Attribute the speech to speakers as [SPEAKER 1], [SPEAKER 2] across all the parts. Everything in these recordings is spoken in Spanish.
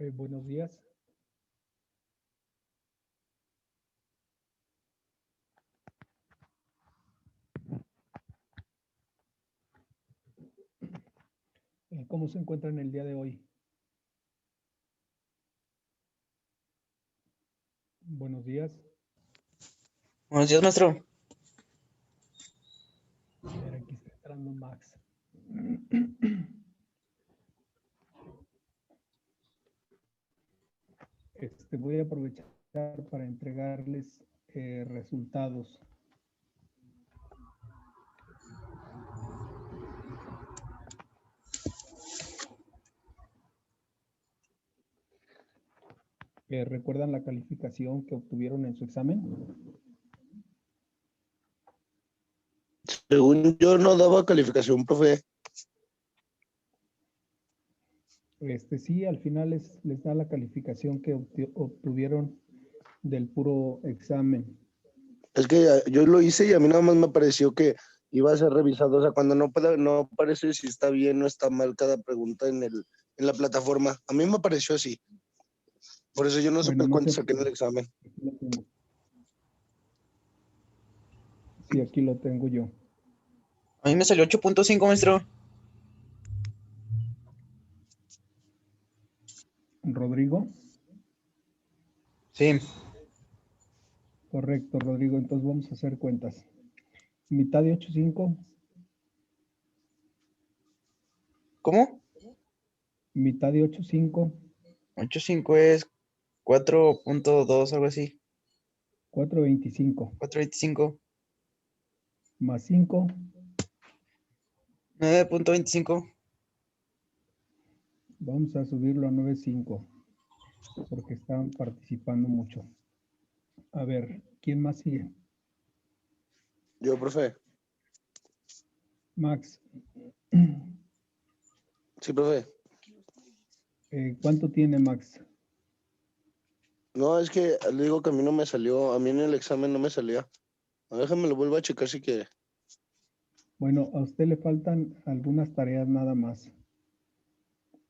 [SPEAKER 1] Buenos días. ¿Cómo se encuentran el día de hoy? Buenos días.
[SPEAKER 2] Buenos días, maestro.
[SPEAKER 1] A ver, aquí está entrando Max. Voy a aprovechar para entregarles resultados. ¿Recuerdan la calificación que obtuvieron en su examen?
[SPEAKER 3] Según yo no daba calificación, profe.
[SPEAKER 1] Sí, al final les da la calificación que obtuvieron del puro examen.
[SPEAKER 3] Es que yo lo hice y a mí nada más me pareció que iba a ser revisado. O sea, cuando no aparece si está bien o está mal cada pregunta en la plataforma. A mí me pareció así. Por eso yo no supe cuánto saqué en el examen.
[SPEAKER 1] Sí, aquí lo tengo yo.
[SPEAKER 2] A mí me salió 8.5, maestro.
[SPEAKER 1] ¿Rodrigo?
[SPEAKER 2] Sí.
[SPEAKER 1] Correcto, Rodrigo. Entonces vamos a hacer cuentas. Mitad de 8.5.
[SPEAKER 2] ¿Cómo?
[SPEAKER 1] Mitad de 8.5.
[SPEAKER 2] 8.5 es 4.2, algo así.
[SPEAKER 1] 4.25.
[SPEAKER 2] 4.25.
[SPEAKER 1] Más 5.
[SPEAKER 2] 9.25.
[SPEAKER 1] Vamos a subirlo a 9.5. Porque están participando mucho. A ver, ¿quién más sigue?
[SPEAKER 3] Yo, profe.
[SPEAKER 1] Max.
[SPEAKER 3] Sí, profe.
[SPEAKER 1] ¿Cuánto tiene Max?
[SPEAKER 3] No, es que le digo que a mí no me salió. A mí en el examen no me salía. Déjame lo vuelvo a checar si quiere.
[SPEAKER 1] Bueno, a usted le faltan algunas tareas nada más.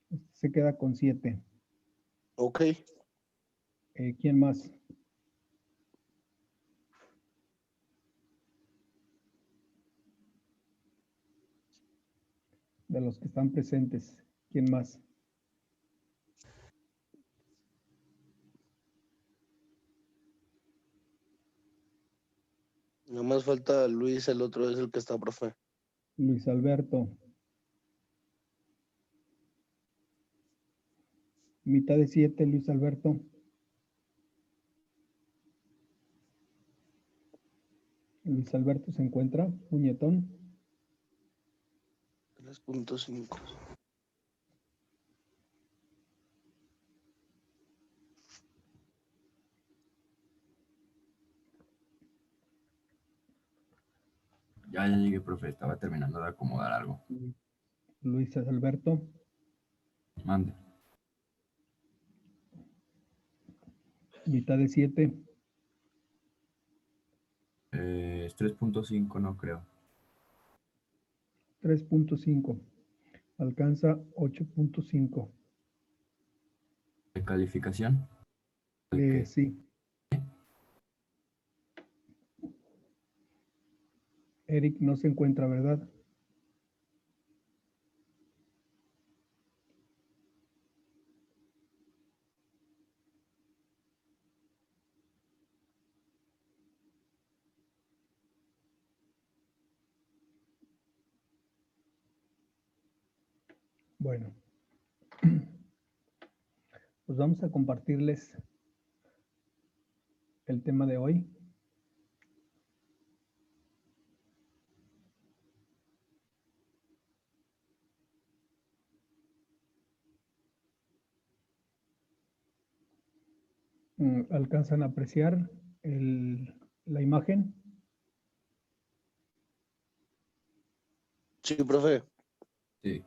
[SPEAKER 1] Usted se queda con 7.
[SPEAKER 3] Ok.
[SPEAKER 1] ¿Quién más? De los que están presentes, ¿quién más?
[SPEAKER 3] Nada más falta Luis, el otro es el que está, profe.
[SPEAKER 1] Luis Alberto. Mitad de 7, Luis Alberto. Luis Alberto se encuentra, puñetón.
[SPEAKER 3] 3.5.
[SPEAKER 4] Ya llegué, profe. Estaba terminando de acomodar algo.
[SPEAKER 1] Luis Alberto.
[SPEAKER 4] Mande.
[SPEAKER 1] Mitad de 7.
[SPEAKER 4] Es 3.5, no creo.
[SPEAKER 1] 3.5. Alcanza 8.5.
[SPEAKER 4] ¿De calificación? ¿De qué?
[SPEAKER 1] Sí. Eric no se encuentra, ¿verdad? Bueno, pues vamos a compartirles el tema de hoy. ¿Alcanzan a apreciar la imagen?
[SPEAKER 3] Sí, profe.
[SPEAKER 4] Sí.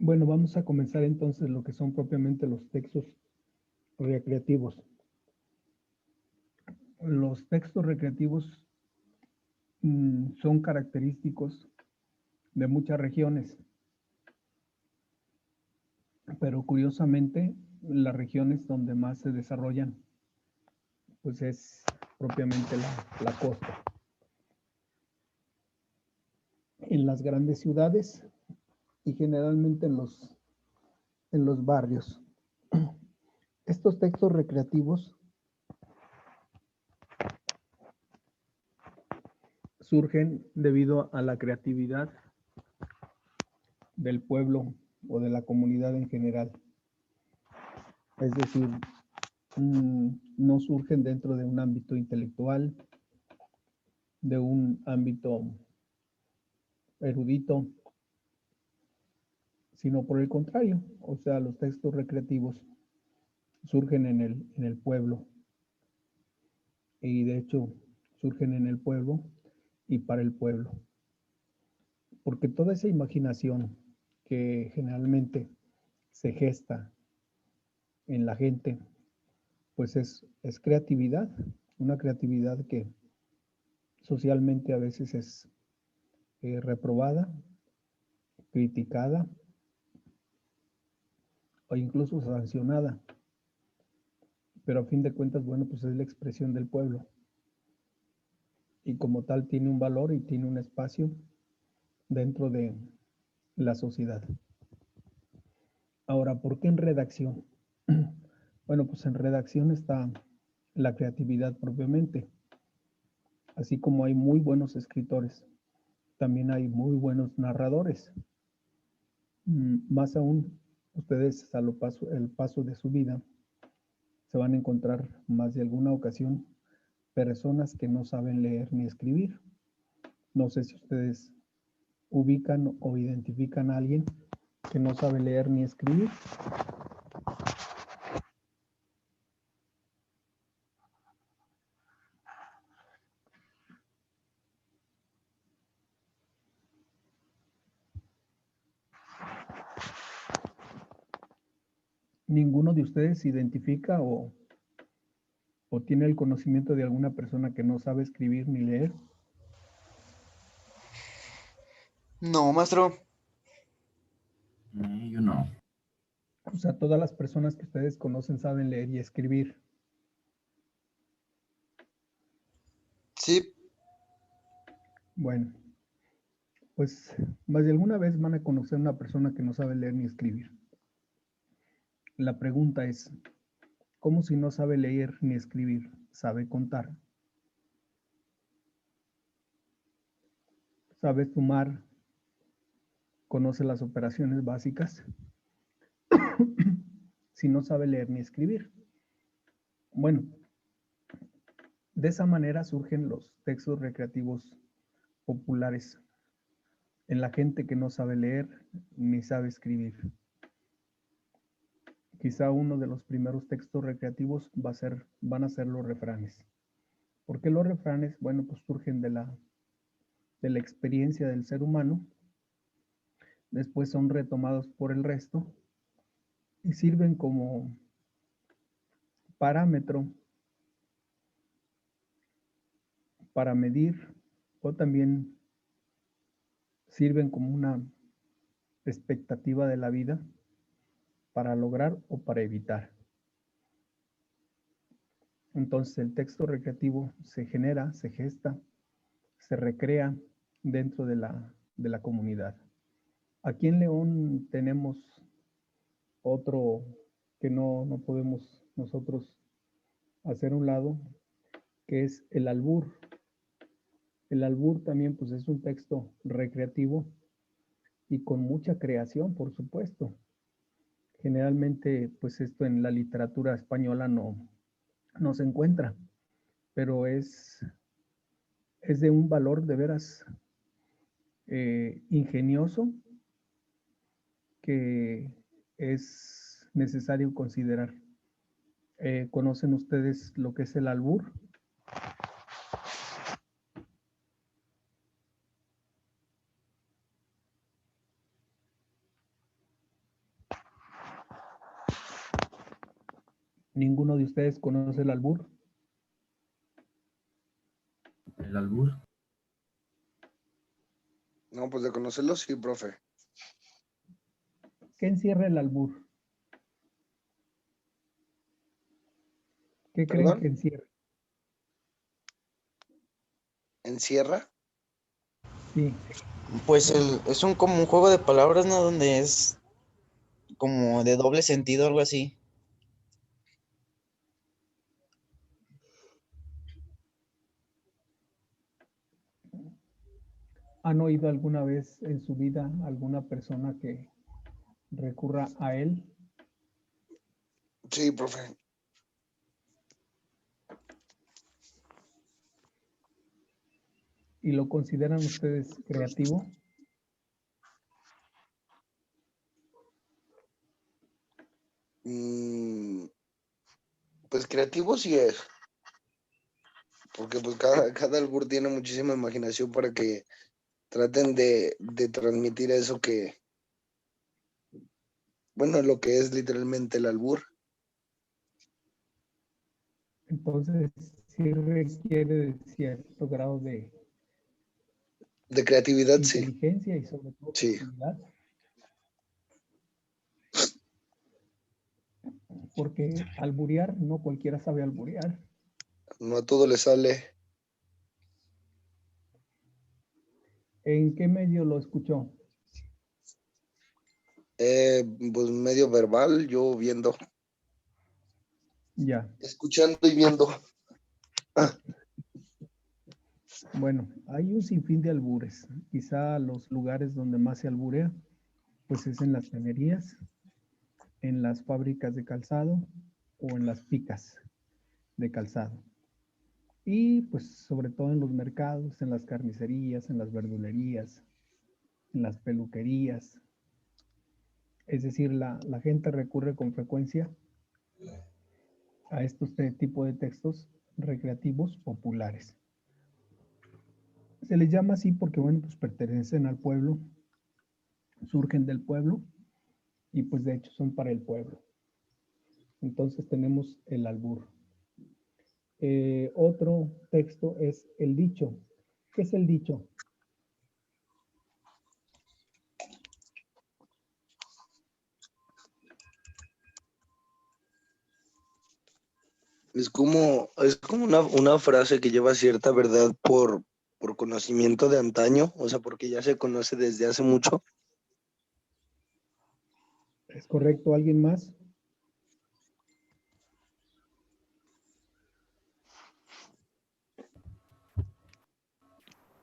[SPEAKER 1] Bueno, vamos a comenzar entonces lo que son propiamente los textos recreativos. Los textos recreativos son característicos de muchas regiones. Pero curiosamente, las regiones donde más se desarrollan, pues es propiamente la costa. En las grandes ciudades y generalmente en los barrios. Estos textos recreativos surgen debido a la creatividad del pueblo o de la comunidad en general. Es decir, no surgen dentro de un ámbito intelectual, de un ámbito erudito, sino por el contrario. O sea, los textos recreativos surgen en el pueblo. Y de hecho, surgen en el pueblo y para el pueblo. Porque toda esa imaginación que generalmente se gesta en la gente, pues es creatividad, una creatividad que socialmente a veces es reprobada, criticada o incluso sancionada. Pero a fin de cuentas, bueno, pues es la expresión del pueblo. Y como tal tiene un valor y tiene un espacio dentro de la sociedad. Ahora, ¿por qué en redacción? Bueno, pues en redacción está la creatividad propiamente. Así como hay muy buenos escritores, también hay muy buenos narradores. Más aún, ustedes el paso de su vida se van a encontrar más de alguna ocasión personas que no saben leer ni escribir. No sé si ustedes ubican o identifican a alguien que no sabe leer ni escribir. ¿Ninguno de ustedes identifica o tiene el conocimiento de alguna persona que no sabe escribir ni leer?
[SPEAKER 2] No, maestro.
[SPEAKER 4] Yo no.
[SPEAKER 1] O sea, todas las personas que ustedes conocen saben leer y escribir.
[SPEAKER 2] Sí.
[SPEAKER 1] Bueno, pues más de alguna vez van a conocer una persona que no sabe leer ni escribir. La pregunta es, ¿cómo si no sabe leer ni escribir, sabe contar? ¿Sabe sumar? ¿Conoce las operaciones básicas? Si no sabe leer ni escribir. Bueno, de esa manera surgen los textos recreativos populares en la gente que no sabe leer ni sabe escribir. Quizá uno de los primeros textos recreativos van a ser los refranes. ¿Por qué los refranes? Bueno, pues surgen de la experiencia del ser humano, después son retomados por el resto y sirven como parámetro para medir o también sirven como una expectativa de la vida para lograr o para evitar. Entonces el texto recreativo se genera, se gesta, se recrea dentro de la comunidad. Aquí en León tenemos otro que no podemos nosotros hacer a un lado, que es el albur. El albur también pues es un texto recreativo y con mucha creación, por supuesto. Generalmente pues esto en la literatura española no se encuentra, pero es de un valor de veras ingenioso que es necesario considerar. ¿Conocen ustedes lo que es el albur? ¿Ninguno de ustedes conoce el albur?
[SPEAKER 4] El albur.
[SPEAKER 3] No, pues de conocerlo sí, profe.
[SPEAKER 1] ¿Qué encierra el albur? ¿Qué creen
[SPEAKER 3] ¿Perdón?
[SPEAKER 1] que encierra?
[SPEAKER 3] ¿Encierra?
[SPEAKER 1] Sí,
[SPEAKER 2] Pues es como un juego de palabras, ¿no? Donde es como de doble sentido, algo así.
[SPEAKER 1] ¿han oído alguna vez en su vida alguna persona que recurra a él
[SPEAKER 3] Sí, profe.
[SPEAKER 1] y lo consideran ustedes creativo?
[SPEAKER 3] Mm, pues creativo sí es, porque pues cada albur tiene muchísima imaginación para que traten de transmitir eso que, bueno, lo que es literalmente el albur.
[SPEAKER 1] Entonces, sí requiere de cierto grado de
[SPEAKER 3] De creatividad, sí.
[SPEAKER 1] inteligencia y sobre todo
[SPEAKER 3] Sí,
[SPEAKER 1] creatividad, porque alburear, no cualquiera sabe alburear.
[SPEAKER 3] no a todo le sale.
[SPEAKER 1] ¿En qué medio lo escuchó?
[SPEAKER 3] Pues medio verbal, yo viendo,
[SPEAKER 1] Ya,
[SPEAKER 3] escuchando y viendo.
[SPEAKER 1] bueno, hay un sinfín de albures. Quizá los lugares donde más se alburea, pues es en las tenerías, en las fábricas de calzado o en las picas de calzado. Y pues sobre todo en los mercados, en las carnicerías, en las verdulerías, en las peluquerías. Es decir, la gente recurre con frecuencia a estos tipos de textos recreativos populares. Se les llama así porque, bueno, pues pertenecen al pueblo, surgen del pueblo y pues de hecho son para el pueblo. Entonces tenemos el albur. Otro texto es el dicho. ¿Qué es el dicho?
[SPEAKER 3] Es como una frase que lleva cierta verdad por conocimiento de antaño, o sea, porque ya se conoce desde hace mucho.
[SPEAKER 1] ¿Es correcto? ¿Alguien más?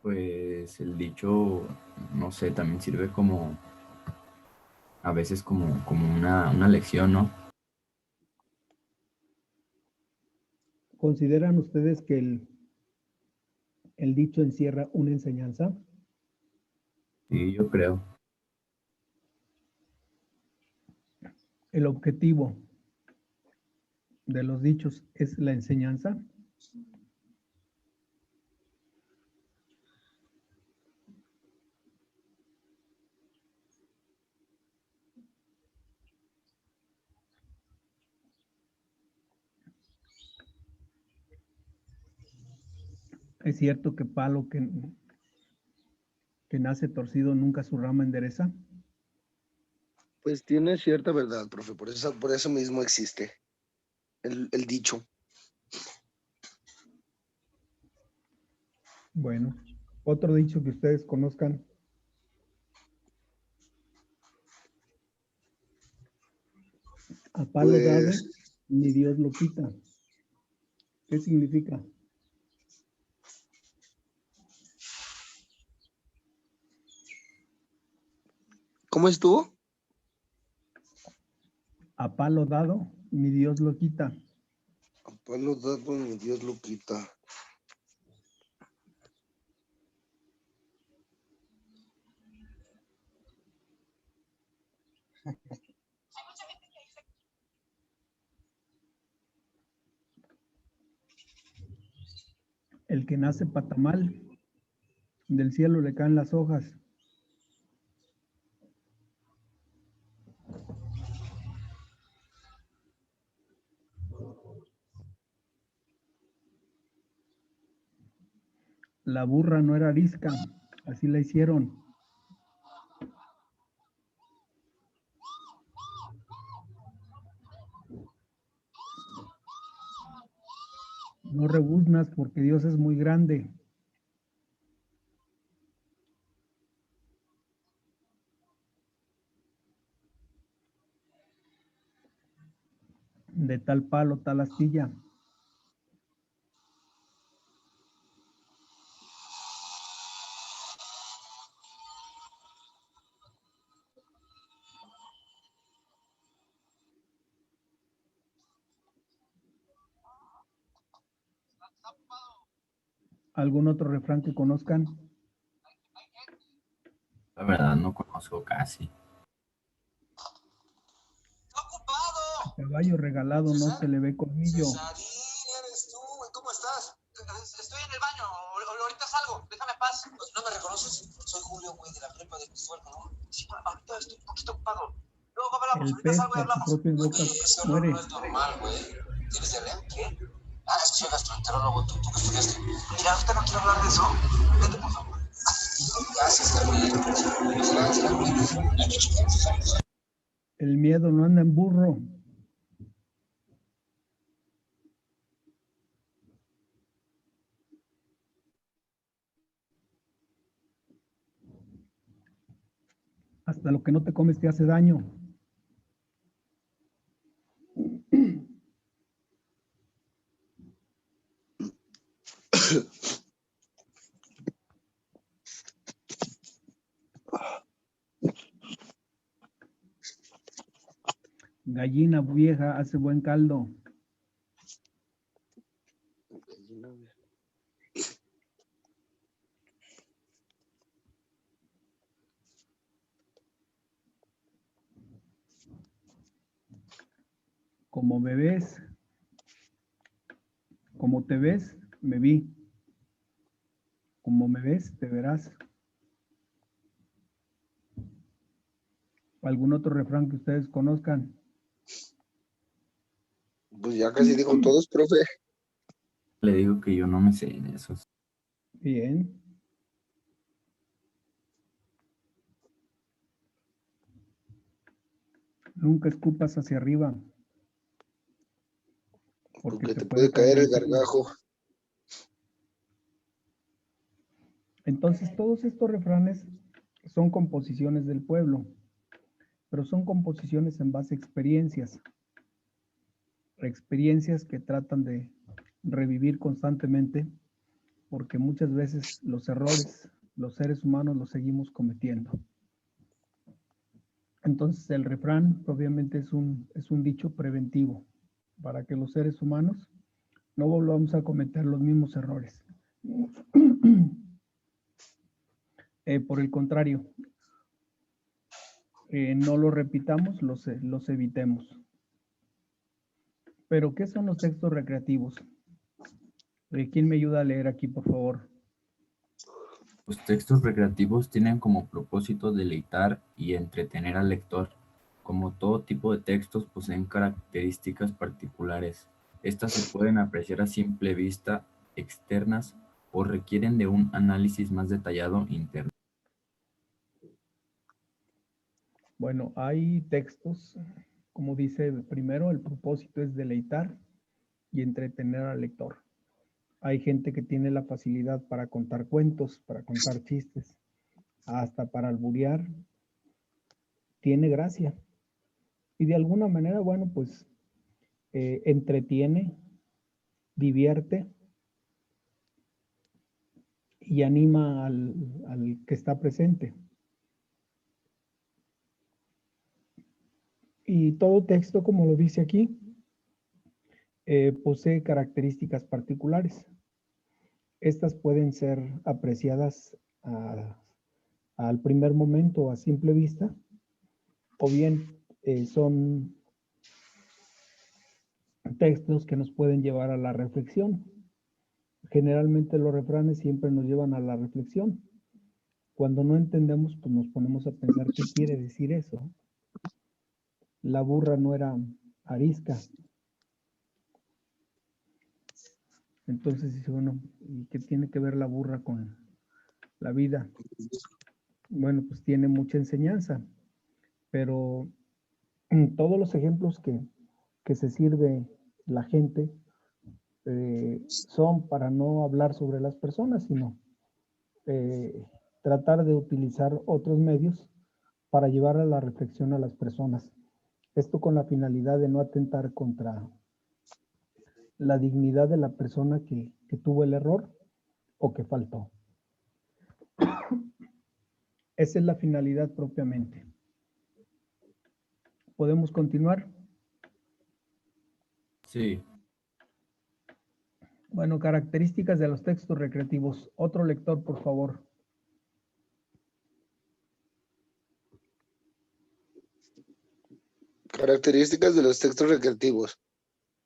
[SPEAKER 4] Pues el dicho, no sé, también sirve como, a veces como una lección, ¿no?
[SPEAKER 1] ¿Consideran ustedes que el dicho encierra una enseñanza?
[SPEAKER 4] Sí, yo creo.
[SPEAKER 1] El objetivo de los dichos es la enseñanza. Es cierto que palo que nace torcido nunca su rama endereza.
[SPEAKER 3] Pues tiene cierta verdad, profe, por eso mismo existe el dicho.
[SPEAKER 1] Bueno, otro dicho que ustedes conozcan. A palo dado,
[SPEAKER 3] Pues,
[SPEAKER 1] ni Dios lo quita. ¿Qué significa?
[SPEAKER 3] ¿cómo estuvo?
[SPEAKER 1] A palo dado, ni Dios lo quita.
[SPEAKER 3] A palo dado, mi Dios lo quita.
[SPEAKER 1] El que nace patamal, del cielo le caen las hojas. La burra no era arisca, así la hicieron. No rebuznas porque Dios es muy grande. De tal palo, tal astilla. ¿Algún otro refrán que conozcan?
[SPEAKER 4] La verdad no conozco casi.
[SPEAKER 1] Caballo regalado no se le ve colmillo.
[SPEAKER 5] Cesarín, eres tú, güey, ¿cómo estás? Estoy en el baño, ahorita salgo, déjame en paz. ¿No me reconoces? Soy Julio, güey, de la prepa de Cristóbal Colón. Sí, ahorita estoy un poquito ocupado. Luego hablamos,
[SPEAKER 1] El
[SPEAKER 5] ahorita
[SPEAKER 1] pez
[SPEAKER 5] salgo y
[SPEAKER 1] por su
[SPEAKER 5] hablamos.
[SPEAKER 1] propia boca
[SPEAKER 5] Ese olor
[SPEAKER 1] muere.
[SPEAKER 5] no es normal, güey. ¿Tienes diarrea? ¿Qué? Ah, es que soy gastroenterólogo, ¿tú qué estudiaste? Mira, ahorita no quiero hablar de eso. Vete, por favor. Gracias, Gabriel. Gracias.
[SPEAKER 1] El miedo no anda en burro. Hasta lo que no te comes te hace daño. Gallina vieja hace buen caldo. Como me ves, como te ves, me vi. Como me ves, te verás. ¿Algún otro refrán que ustedes conozcan?
[SPEAKER 3] Pues ya casi dijo todos, profe.
[SPEAKER 4] Le digo que yo no me sé en esos.
[SPEAKER 1] Bien. Nunca escupas hacia arriba.
[SPEAKER 3] Porque te puede caer el gargajo.
[SPEAKER 1] Entonces, todos estos refranes son composiciones del pueblo, pero son composiciones en base a experiencias que tratan de revivir constantemente, porque muchas veces los errores, los seres humanos los seguimos cometiendo. Entonces, el refrán obviamente es un dicho preventivo para que los seres humanos no volvamos a cometer los mismos errores. Por el contrario, no los repitamos, los evitemos. Pero, ¿qué son los textos recreativos? ¿Quién me ayuda a leer aquí, por favor?
[SPEAKER 4] Los textos recreativos tienen como propósito deleitar y entretener al lector. Como todo tipo de textos poseen características particulares. Estas se pueden apreciar a simple vista, externas, o requieren de un análisis más detallado interno.
[SPEAKER 1] Bueno, hay textos, como dice primero, el propósito es deleitar y entretener al lector. Hay gente que tiene la facilidad para contar cuentos, para contar chistes, hasta para alburear. Tiene gracia. Y de alguna manera, bueno, pues entretiene, divierte y anima al que está presente. Y todo texto, como lo dice aquí, posee características particulares. Estas pueden ser apreciadas al primer momento, a simple vista, o bien son textos que nos pueden llevar a la reflexión. Generalmente los refranes siempre nos llevan a la reflexión. Cuando no entendemos, pues nos ponemos a pensar qué quiere decir eso. La burra no era arisca. Entonces dice, bueno, ¿y qué tiene que ver la burra con la vida? Bueno, pues tiene mucha enseñanza, pero todos los ejemplos que se sirve la gente son para no hablar sobre las personas, sino tratar de utilizar otros medios para llevar a la reflexión a las personas. Esto con la finalidad de no atentar contra la dignidad de la persona que tuvo el error o que faltó. Esa es la finalidad propiamente. ¿Podemos continuar?
[SPEAKER 4] Sí.
[SPEAKER 1] Bueno, características de los textos recreativos. Otro lector, por favor.
[SPEAKER 3] Características de los textos recreativos.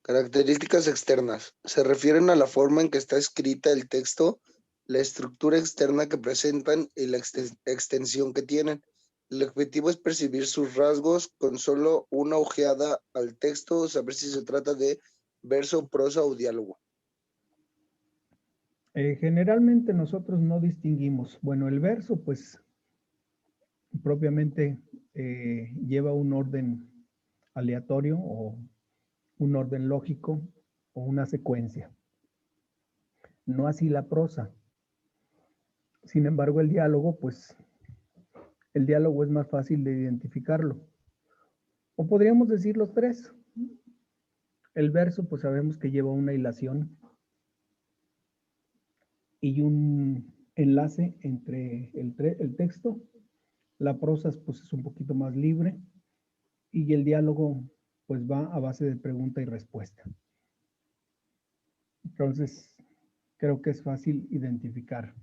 [SPEAKER 3] Características externas. Se refieren a la forma en que está escrita el texto, la estructura externa que presentan y la extensión que tienen. El objetivo es percibir sus rasgos con solo una ojeada al texto, saber si se trata de verso, prosa o diálogo.
[SPEAKER 1] Generalmente nosotros no distinguimos. Bueno, el verso, pues, propiamente lleva un orden aleatorio o un orden lógico o una secuencia. No así la prosa. Sin embargo, el diálogo, pues, el diálogo es más fácil de identificarlo. O podríamos decir los tres. El verso, pues sabemos que lleva una hilación y un enlace entre el texto. La prosa, pues, es un poquito más libre y el diálogo, pues, va a base de pregunta y respuesta. Entonces, creo que es fácil identificar.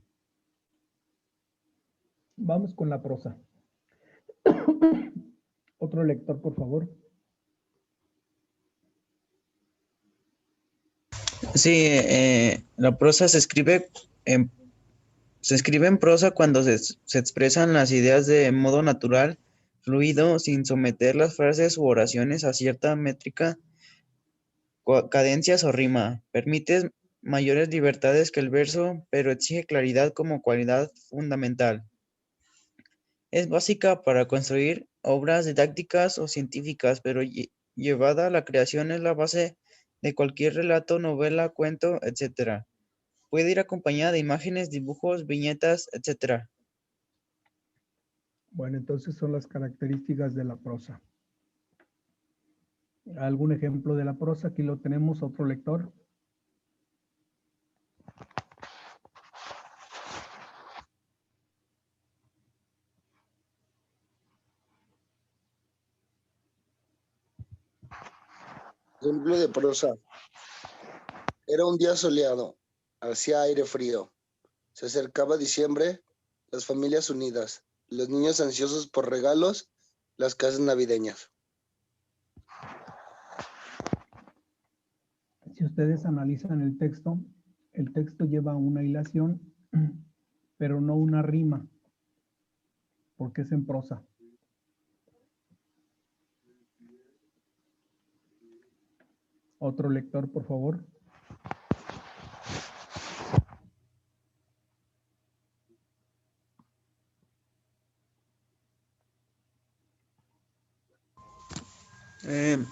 [SPEAKER 1] Vamos con la prosa. Otro lector, por favor.
[SPEAKER 2] Sí, la prosa se escribe en prosa cuando se expresan las ideas de modo natural, fluido, sin someter las frases u oraciones a cierta métrica, cadencias o rima. Permite mayores libertades que el verso, pero exige claridad como cualidad fundamental. Es básica para construir obras didácticas o científicas, pero llevada a la creación es la base de cualquier relato, novela, cuento, etc. Puede ir acompañada de imágenes, dibujos, viñetas, etc.
[SPEAKER 1] Bueno, entonces son las características de la prosa. ¿Algún ejemplo de la prosa? Aquí lo tenemos, otro lector.
[SPEAKER 3] Ejemplo de prosa. Era un día soleado, hacía aire frío. Se acercaba diciembre, las familias unidas, los niños ansiosos por regalos, las casas navideñas.
[SPEAKER 1] Si ustedes analizan el texto lleva una hilación, pero no una rima, porque es en prosa. Otro lector, por favor.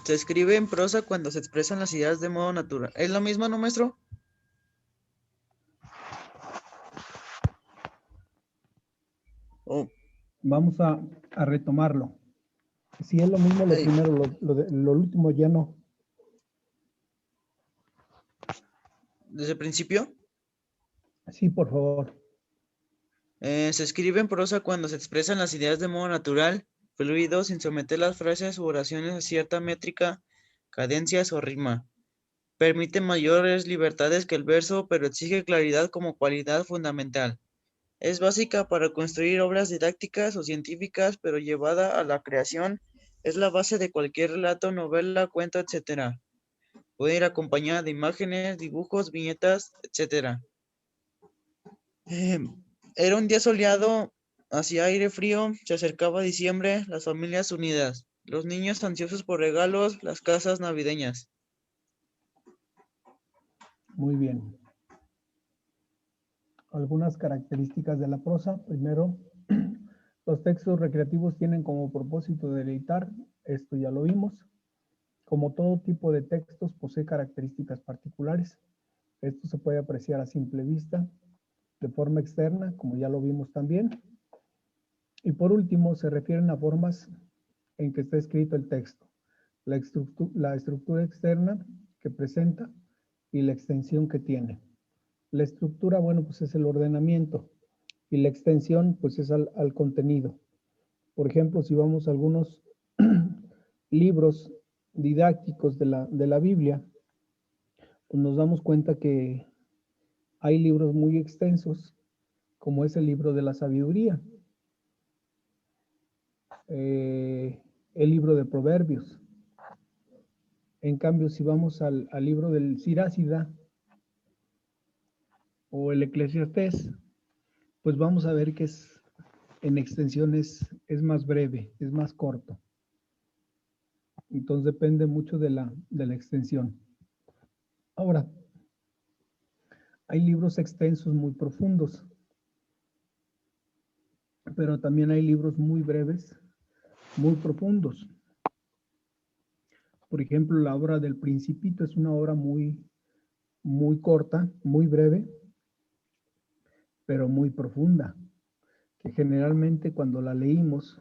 [SPEAKER 2] Se escribe en prosa cuando se expresan las ideas de modo natural. ¿Es lo mismo, no, maestro? Oh,
[SPEAKER 1] Vamos a retomarlo. Si es lo mismo, lo primero, lo último ya no.
[SPEAKER 2] ¿desde el principio?
[SPEAKER 1] Sí, por favor.
[SPEAKER 2] Se escribe en prosa cuando se expresan las ideas de modo natural, fluido, sin someter las frases u oraciones a cierta métrica, cadencias o rima. Permite mayores libertades que el verso, pero exige claridad como cualidad fundamental. Es básica para construir obras didácticas o científicas, pero llevada a la creación es la base de cualquier relato, novela, cuento, etc. Puede ir acompañada de imágenes, dibujos, viñetas, etc. Era un día soleado, hacía aire frío, se acercaba diciembre, las familias unidas, los niños ansiosos por regalos, las casas navideñas.
[SPEAKER 1] Muy bien. Algunas características de la prosa. Primero, los textos recreativos tienen como propósito deleitar. Esto ya lo vimos. Como todo tipo de textos, posee características particulares. Esto se puede apreciar a simple vista, de forma externa, como ya lo vimos también. Y por último, se refieren a formas en que está escrito el texto, la estructura externa que presenta y la extensión que tiene. La estructura, bueno, pues es el ordenamiento y la extensión, pues es al contenido. Por ejemplo, si vamos a algunos libros didácticos de la Biblia, pues nos damos cuenta que hay libros muy extensos, como es el libro de la sabiduría, el libro de Proverbios. En cambio, si vamos al libro del Sirásida o el Eclesiastés, pues vamos a ver que en extensiones es más breve, es más corto. Entonces depende mucho de la extensión. Ahora, hay libros extensos muy profundos, pero también hay libros muy breves, muy profundos. Por ejemplo, la obra del Principito es una obra muy corta, muy breve, pero muy profunda, que generalmente cuando la leímos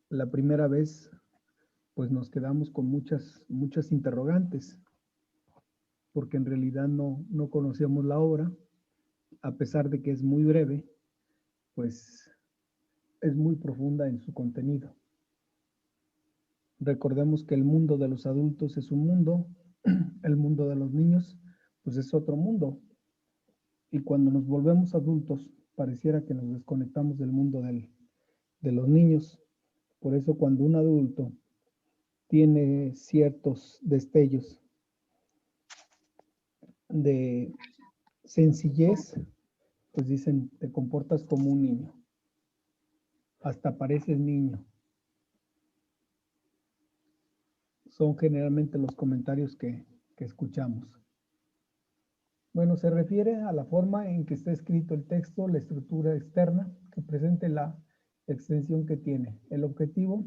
[SPEAKER 1] la primera vez, pues nos quedamos con muchas interrogantes, porque en realidad no conocíamos la obra, a pesar de que es muy breve, pues es muy profunda en su contenido. Recordemos que el mundo de los adultos es un mundo, el mundo de los niños, pues es otro mundo. Y cuando nos volvemos adultos, pareciera que nos desconectamos del mundo de los niños. Por eso cuando un adulto tiene ciertos destellos de sencillez, pues dicen, te comportas como un niño, hasta pareces niño. Son generalmente los comentarios que escuchamos. Bueno, se refiere a la forma en que está escrito el texto, la estructura externa que presente la extensión que tiene. El objetivo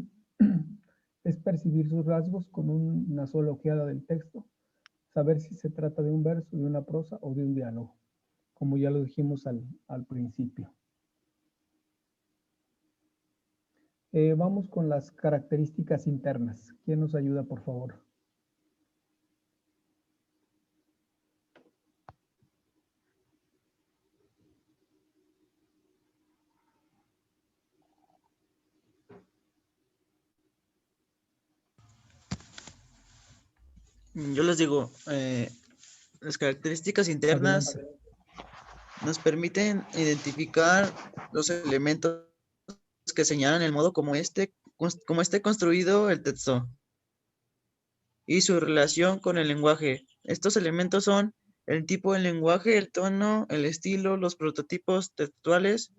[SPEAKER 1] es percibir sus rasgos con una sola ojeada del texto, saber si se trata de un verso, de una prosa o de un diálogo, como ya lo dijimos al principio. Vamos con las características internas. ¿Quién nos ayuda, por favor?
[SPEAKER 2] Yo les digo, las características internas
[SPEAKER 1] Adelante.
[SPEAKER 2] nos permiten identificar los elementos que señalan el modo como esté construido el texto y su relación con el lenguaje. Estos elementos son el tipo del lenguaje, el tono, el estilo, los prototipos textuales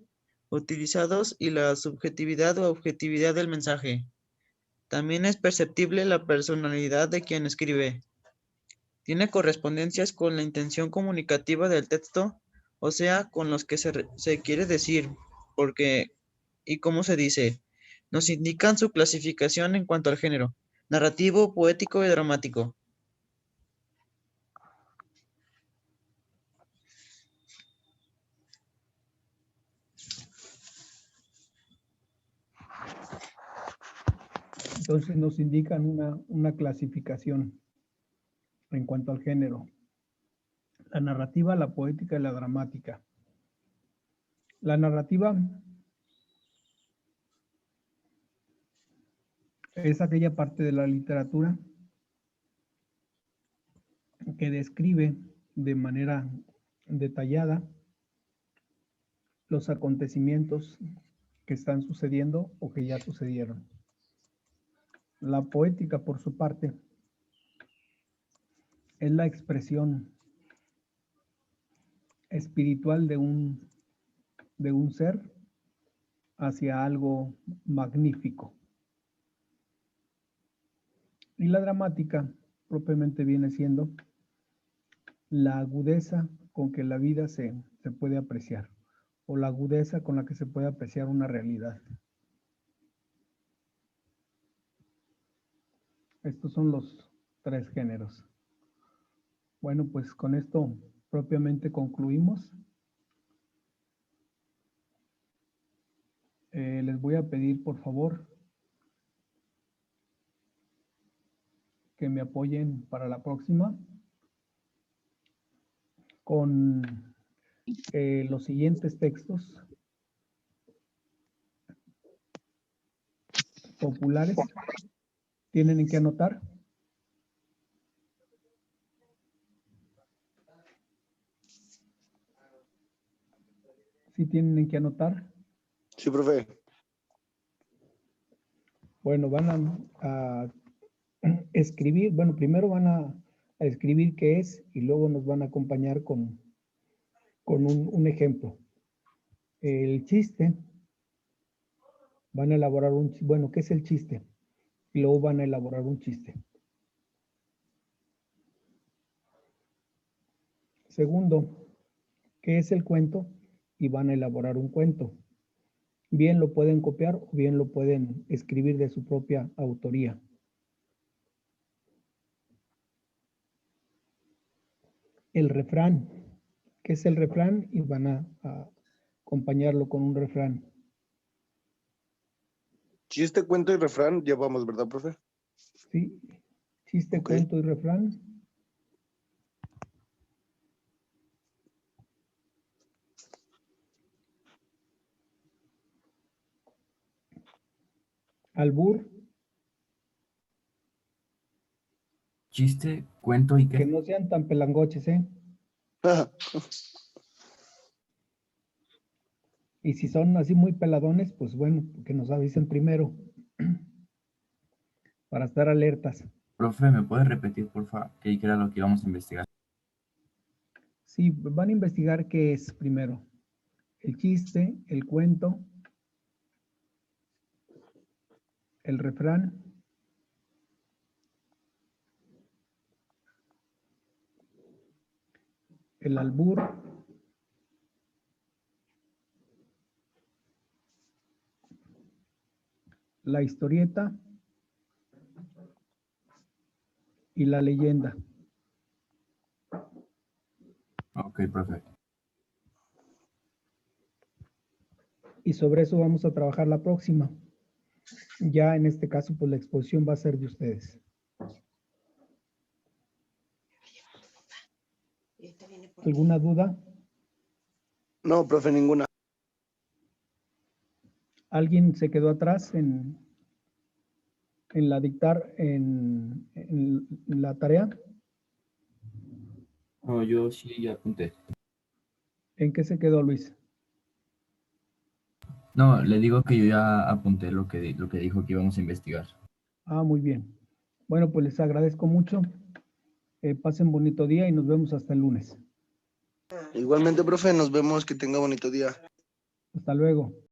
[SPEAKER 2] utilizados y la subjetividad o objetividad del mensaje. También es perceptible la personalidad de quien escribe. Tiene correspondencias con la intención comunicativa del texto, o sea, con los que se quiere decir, porque, y cómo se dice. Nos indican su clasificación en cuanto al género, narrativo, poético y dramático.
[SPEAKER 1] Entonces nos indican una clasificación en cuanto al género. La narrativa, la poética y la dramática. La narrativa es aquella parte de la literatura que describe de manera detallada los acontecimientos que están sucediendo o que ya sucedieron. La poética, por su parte, es la expresión espiritual de un ser hacia algo magnífico. Y la dramática propiamente viene siendo la agudeza con que la vida se puede apreciar, o la agudeza con la que se puede apreciar una realidad. Estos son los tres géneros. Bueno, pues con esto propiamente concluimos. Les voy a pedir, por favor, que me apoyen para la próxima con los siguientes textos populares. ¿Tienen en qué anotar? ¿Sí tienen en qué anotar?
[SPEAKER 3] Sí, profe.
[SPEAKER 1] Bueno, van a escribir, bueno, primero van a escribir qué es y luego nos van a acompañar con un ejemplo. El chiste, van a elaborar bueno, ¿qué es el chiste? Y luego van a elaborar un chiste. Segundo, ¿qué es el cuento? Y van a elaborar un cuento. Bien lo pueden copiar o bien lo pueden escribir de su propia autoría. El refrán. ¿Qué es el refrán? Y van a acompañarlo con un refrán.
[SPEAKER 3] Chiste, cuento y refrán llevamos, ¿verdad, profe?
[SPEAKER 1] ¿Sí? Chiste,
[SPEAKER 3] Ok.
[SPEAKER 1] cuento y refrán. Albur.
[SPEAKER 4] Chiste, cuento y
[SPEAKER 1] Que
[SPEAKER 4] qué.
[SPEAKER 1] no sean tan pelangoches, ¿eh? Y si son así muy peladones, pues bueno, que nos avisen primero para estar alertas.
[SPEAKER 4] Profe, ¿me puede repetir, por favor, qué era lo que íbamos a investigar?
[SPEAKER 1] Sí, van a investigar qué es primero. El chiste, el cuento, el refrán, el albur, la historieta y la leyenda.
[SPEAKER 4] Ok, profe.
[SPEAKER 1] Y sobre eso vamos a trabajar la próxima. Ya en este caso, pues la exposición va a ser de ustedes. ¿Alguna duda?
[SPEAKER 3] No, profe, ninguna.
[SPEAKER 1] ¿Alguien se quedó atrás en la dictar, en la tarea?
[SPEAKER 4] No, yo sí apunté.
[SPEAKER 1] ¿En qué se quedó, Luis?
[SPEAKER 4] No, le digo que yo ya apunté lo que dijo que íbamos a investigar.
[SPEAKER 1] Ah, muy bien. Bueno, pues les agradezco mucho. Pasen bonito día y nos vemos hasta el lunes.
[SPEAKER 3] Igualmente, profe, nos vemos, que tenga bonito día.
[SPEAKER 1] Hasta luego.